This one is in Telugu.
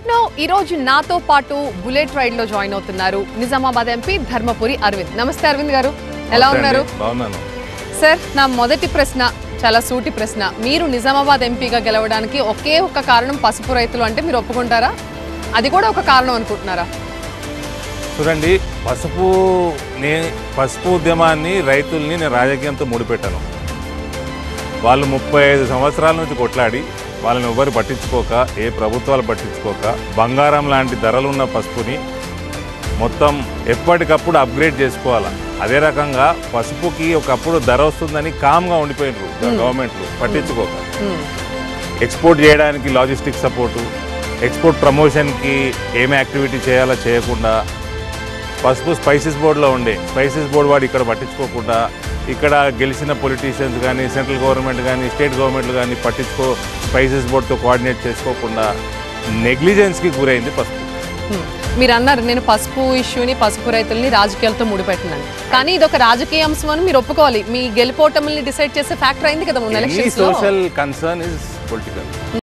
రైట్ నౌ ఈ రోజు నాతో పాటు బుల్లెట్ రైడ్ లో జాయిన్ అవుతున్నారు నిజామాబాద్ ఎంపీ ధర్మపురి అరవింద్. నమస్తే అరవింద్ గారు, ఎలా ఉన్నారు? బాగున్నాను సార్. నా మొదటి ప్రశ్న చాలా సూటి ప్రశ్న. మీరు నిజామాబాద్ ఎంపీగా గెలవడానికి ఒకే ఒక కారణం పసుపు రైతులు అంటే మీరు ఒప్పుకుంటారా? అది కూడా ఒక కారణం అనుకుంటున్నారా? చూడండి, పసుపు ఉద్యమాన్ని రైతుల్ని నేను రాజకీయంతో ముడిపెట్టాను. వాళ్ళు 35 సంవత్సరాల నుంచి కొట్లాడి వాళ్ళని ఎవరు పట్టించుకోక, ఏ ప్రభుత్వాలు పట్టించుకోక, బంగారం లాంటి ధరలున్న పసుపుని మొత్తం ఎప్పటికప్పుడు అప్గ్రేడ్ చేసుకోవాలా. అదే రకంగా పసుపుకి ఒకప్పుడు ధర వస్తుందని కామ్గా ఉండిపోయినారు గవర్నమెంట్లు పట్టించుకోక. ఎక్స్పోర్ట్ చేయడానికి లాజిస్టిక్ సపోర్టు, ఎక్స్పోర్ట్ ప్రమోషన్కి ఏమి యాక్టివిటీ చేయాలో చేయకుండా, పసుపు స్పైసెస్ బోర్డులో ఉండే స్పైసెస్ బోర్డు వాడు ఇక్కడ పట్టించుకోకుండా, ఇక్కడ గెలిచిన పొలిటీషియన్స్ కానీ, సెంట్రల్ గవర్నమెంట్ కానీ, స్టేట్ గవర్నమెంట్లు కానీ స్పైసెస్ బోర్డుతో కోఆర్డినేట్ చేసుకోకుండా నెగ్లిజెన్స్కి గురైంది పసుపు. మీరు అన్నారు నేను పసుపు ఇష్యూని, పసుపు రైతుల్ని రాజకీయాలతో ముడిపెట్టినాను, కానీ ఇది ఒక రాజకీయ అంశం అని మీరు ఒప్పుకోవాలి. మీ గెలుపోటముల్ని డిసైడ్ చేసే ఫ్యాక్టర్ అయింది కదా మొన్న ఎలక్షన్స్ లో. Social concern is political.